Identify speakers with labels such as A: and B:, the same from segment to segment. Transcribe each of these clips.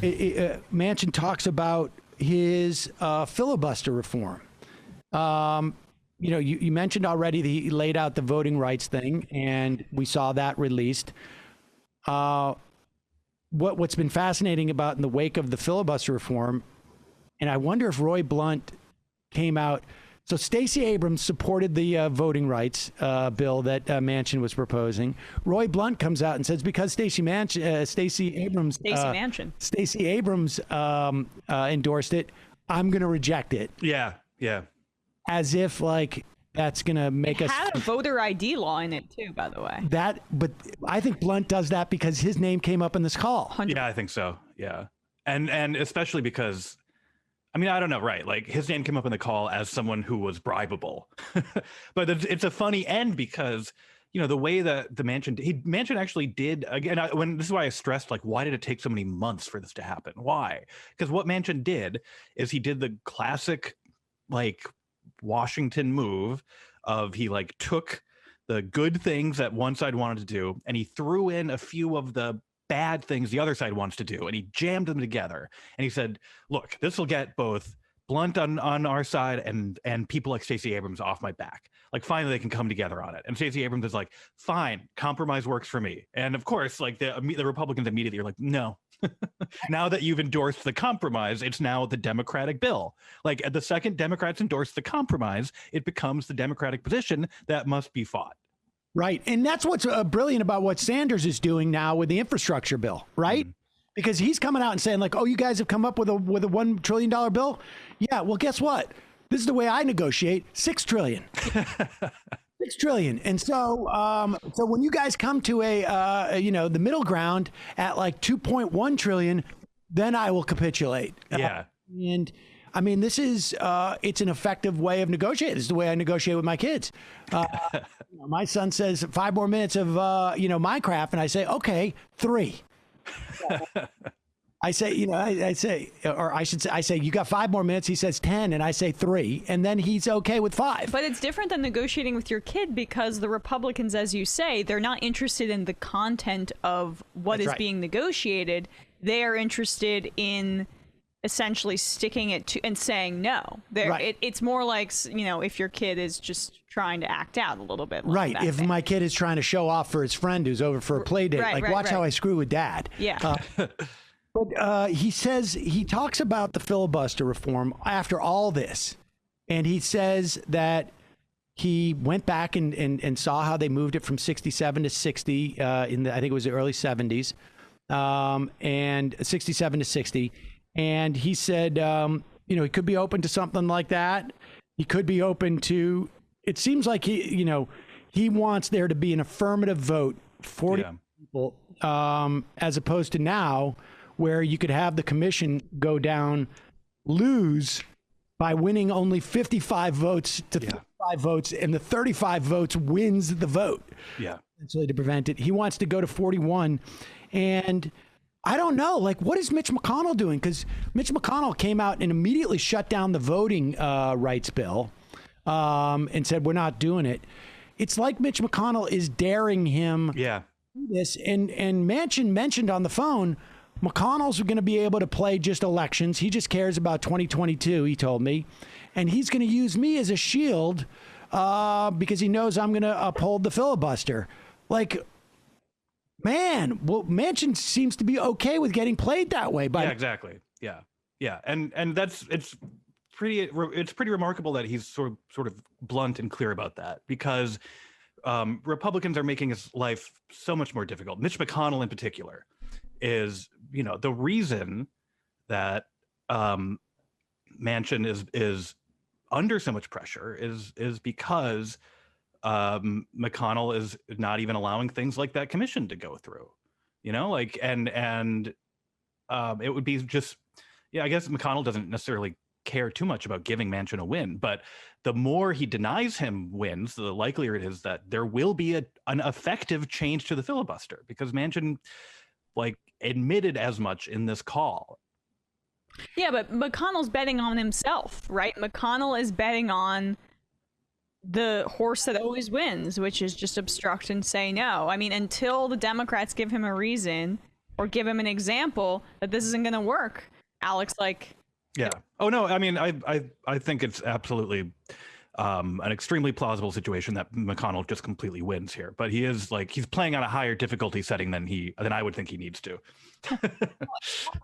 A: Manchin talks about his filibuster reform. You mentioned already that he laid out the voting rights thing, and we saw that released. What's been fascinating about in the wake of the filibuster reform, and I wonder if Roy Blunt came out. So Stacey Abrams supported the voting rights bill that Manchin was proposing. Roy Blunt comes out and says because Stacey Abrams endorsed it, I'm going to reject it.
B: Yeah.
A: As if like that's going to make us.
C: It had a voter ID law in it too, by the way.
A: But I think Blunt does that because his name came up in this call.
C: 100%.
B: Yeah, I think so. Yeah, and especially because. I mean, I don't know, right? Like his name came up in the call as someone who was bribable, but it's a funny end because, the way that Manchin actually did again, this is why I stressed, like, why did it take so many months for this to happen? Why? Because what Manchin did is he did the classic, like Washington move of he like took the good things that one side wanted to do and he threw in a few of the bad things the other side wants to do, and he jammed them together. And he said, look, this will get both Blunt on our side and people like Stacey Abrams off my back. Like finally they can come together on it. And Stacey Abrams is like, fine, compromise works for me. And of course, like the Republicans immediately are like, no. Now that you've endorsed the compromise, it's now the Democratic bill. Like at the second Democrats endorse the compromise, it becomes the Democratic position that must be fought.
A: Right. And that's what's brilliant about what Sanders is doing now with the infrastructure bill, right? Mm-hmm. Because he's coming out and saying like, oh, you guys have come up with a $1 trillion bill. Yeah. Well, guess what? This is the way I negotiate. $6 trillion. $6 trillion. And so so when you guys come to the middle ground at like 2.1 trillion, then I will capitulate.
B: Yeah.
A: And I mean, this is it's an effective way of negotiating. This is the way I negotiate with my kids. My son says 5 more minutes of Minecraft, and I say, okay, 3. I say, I say, you got 5 more minutes. He says 10, and I say 3, and then he's okay with 5.
C: But it's different than negotiating with your kid because the Republicans, as you say, they're not interested in the content of what is being negotiated. They are interested in essentially sticking it to and saying no. It's more like, if your kid is just trying to act out a little bit.
A: Right. If my kid is trying to show off for his friend who's over for a play date, watch how I screw with dad.
C: Yeah.
A: But he talks about the filibuster reform after all this. And he says that he went back and saw how they moved it from 67 to 60 I think it was the early 70s, and 67 to 60. And he said, he could be open to something like that. He could be open to, it seems like he wants there to be an affirmative vote, 40 people, as opposed to now where you could have the commission go down, lose by winning only 55 votes to 35 votes, and the 35 votes wins the vote.
B: Yeah.
A: Essentially to prevent it. He wants to go to 41. And I don't know, like, what is Mitch McConnell doing? Because Mitch McConnell came out and immediately shut down the voting rights bill and said, we're not doing it. It's like Mitch McConnell is daring him.
B: Yeah.
A: This and Manchin mentioned on the phone, McConnell's going to be able to play just elections. He just cares about 2022, he told me. And he's going to use me as a shield because he knows I'm going to uphold the filibuster. Like, man, well, Manchin seems to be okay with getting played that way.
B: Yeah, exactly. Yeah. And it's pretty remarkable that he's sort of blunt and clear about that, because Republicans are making his life so much more difficult. Mitch McConnell in particular is, the reason that Manchin is under so much pressure is because McConnell is not even allowing things like that commission to go through, and it would be just, I guess McConnell doesn't necessarily care too much about giving Manchin a win, but the more he denies him wins, the likelier it is that there will be an effective change to the filibuster, because Manchin admitted as much in this call.
C: Yeah, but McConnell's betting on himself, right? McConnell is betting on the horse that always wins, which is just obstruct and say no. I mean, until the Democrats give him a reason, or give him an example that this isn't going to work. Alex, like,
B: yeah. Oh no, I mean, I think it's absolutely an extremely plausible situation that McConnell just completely wins here. But he is like, he's playing on a higher difficulty setting than I would think he needs to.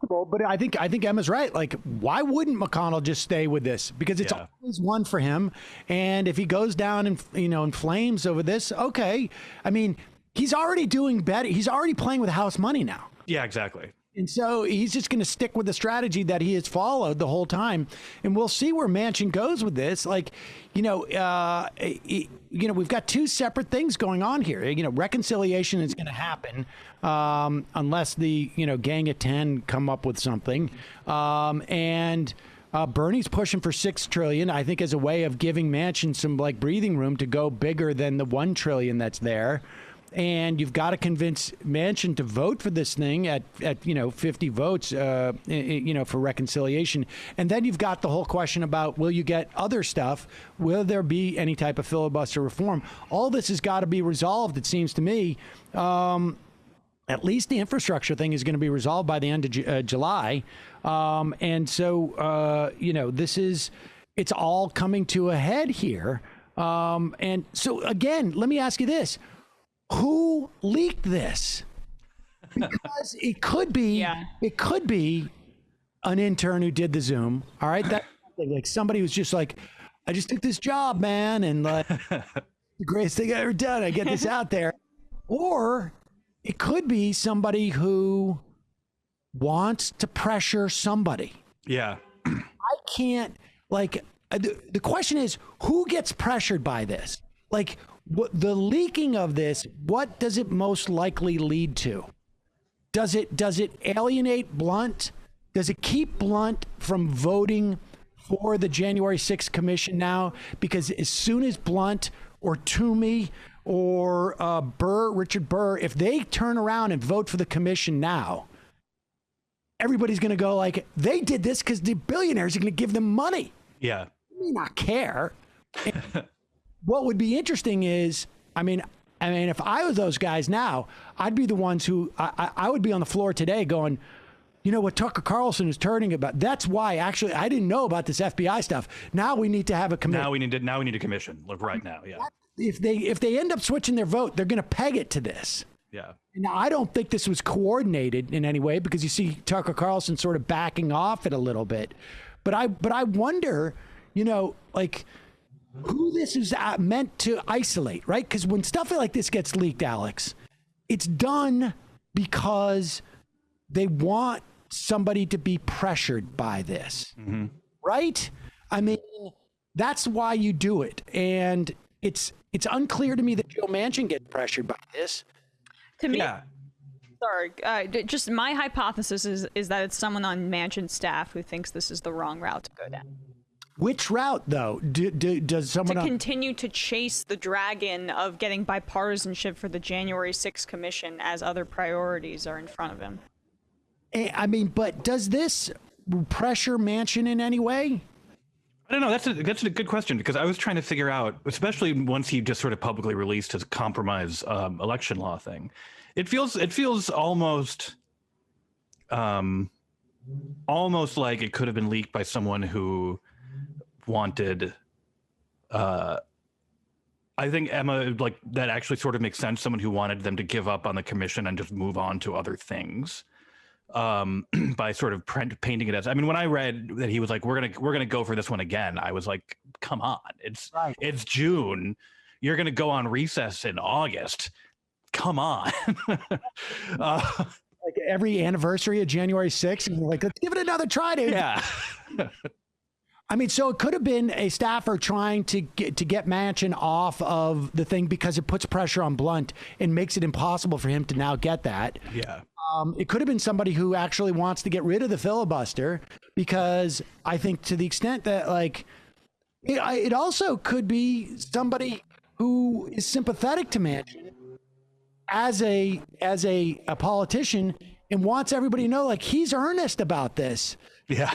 A: But I think Emma's right. Like, why wouldn't McConnell just stay with this? Because it's always one for him. And if he goes down in, in flames over this, okay. I mean, he's already doing better. He's already playing with house money now.
B: Yeah, exactly.
A: And so he's just going to stick with the strategy that he has followed the whole time. And we'll see where Manchin goes with this. Like, we've got two separate things going on here. Reconciliation is going to happen unless the, Gang of 10 come up with something. And Bernie's pushing for $6 trillion, I think, as a way of giving Manchin some breathing room to go bigger than the $1 trillion that's there. And you've got to convince Manchin to vote for this thing at 50 votes, for reconciliation. And then you've got the whole question about, will you get other stuff? Will there be any type of filibuster reform? All this has got to be resolved, it seems to me. At least the infrastructure thing is going to be resolved by the end of July. And so, it's all coming to a head here. And so, again, let me ask you this. Who leaked this? Because it could be an intern who did the Zoom. All right, that like somebody who's just like, I just took this job, man, and like the greatest thing I ever done. I get this out there, or it could be somebody who wants to pressure somebody.
B: Yeah,
A: I can't the question is, who gets pressured by this? Like, the leaking of this, what does it most likely lead to? Does it alienate Blunt? Does it keep Blunt from voting for the January 6th commission now? Because as soon as Blunt or Toomey or Richard Burr, if they turn around and vote for the commission now, everybody's going to go like, they did this because the billionaires are going to give them money.
B: Yeah.
A: They may not care. What would be interesting is, I mean, if I was those guys now, I'd be the ones who I would be on the floor today going, what Tucker Carlson is turning about. That's why actually I didn't know about this FBI stuff. Now we need to have a commission.
B: Now we need a commission. Look, right now, yeah.
A: If they end up switching their vote, they're going to peg it to this.
B: Yeah.
A: Now I don't think this was coordinated in any way, because you see Tucker Carlson sort of backing off it a little bit. But I wonder, who this is meant to isolate, right? Because when stuff like this gets leaked, Alex, it's done because they want somebody to be pressured by this, right? I mean, that's why you do it. And it's unclear to me that Joe Manchin gets pressured by this.
C: To me, sorry, just my hypothesis is that it's someone on Manchin's staff who thinks this is the wrong route to go down.
A: Which route, though? Does someone
C: continue to chase the dragon of getting bipartisanship for the January 6th commission as other priorities are in front of him?
A: I mean, but does this pressure Manchin in any way?
B: I don't know. That's a good question, because I was trying to figure out, especially once he just sort of publicly released his compromise election law thing. It feels almost like it could have been leaked by someone who wanted, I think Emma, like, that actually sort of makes sense. Someone who wanted them to give up on the commission and just move on to other things, by sort of painting it as, I mean, when I read that he was like, we're gonna go for this one again, I was like, come on, it's June, you're gonna go on recess in August, come on.
A: Like every anniversary of January 6th, and you're like, let's give it another try, dude.
B: Yeah.
A: I mean, so it could have been a staffer trying to get Manchin off of the thing because it puts pressure on Blunt and makes it impossible for him to now get that.
B: Yeah.
A: It could have been somebody who actually wants to get rid of the filibuster, because I think to the extent that, like, it also could be somebody who is sympathetic to Manchin as a politician and wants everybody to know, like, he's earnest about this.
B: Yeah.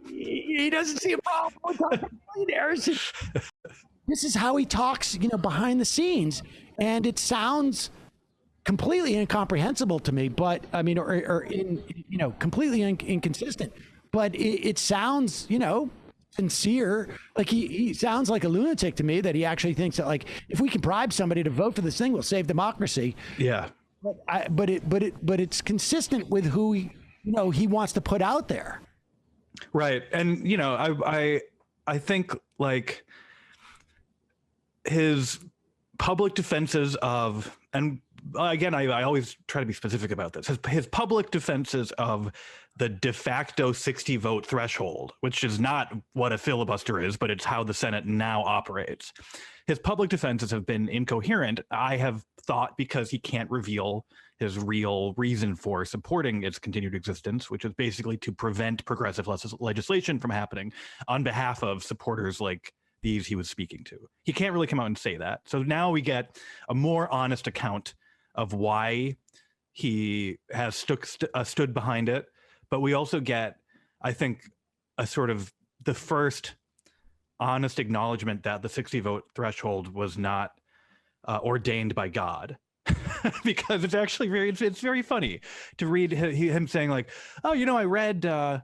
A: He doesn't see a problem with talking billionaires. This is how he talks, behind the scenes. And it sounds completely incomprehensible to me. But I mean, completely inconsistent. But it sounds, sincere. Like he sounds like a lunatic to me, that he actually thinks that, like, if we can bribe somebody to vote for this thing, we'll save democracy.
B: Yeah.
A: But it's consistent with who he wants to put out there.
B: Right. And I think, like, his public defenses of, and again, I always try to be specific about this, his public defenses of the de facto 60 vote threshold, which is not what a filibuster is, but it's how the Senate now operates. His public defenses have been incoherent, I have thought, because he can't reveal his real reason for supporting its continued existence, which is basically to prevent progressive legislation from happening on behalf of supporters like these he was speaking to. He can't really come out and say that. So now we get a more honest account of why he has stood behind it. But we also get, I think, a sort of the first honest acknowledgement that the 60 vote threshold was not ordained by God. Because it's actually it's very funny to read him saying, like, oh, I read that,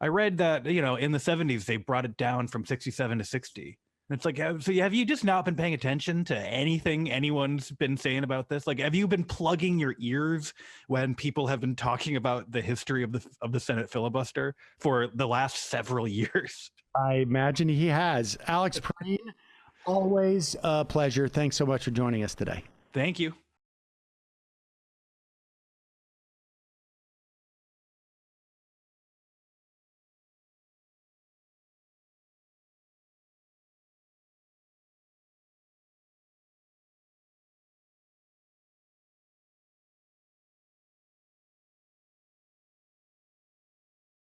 B: in the 70s, they brought it down from 67 to 60. And it's like, so have you just not been paying attention to anything anyone's been saying about this? Like, have you been plugging your ears when people have been talking about the history of the Senate filibuster for the last several years?
A: I imagine he has. Alex Pareene, always a pleasure. Thanks so much for joining us today.
B: Thank you.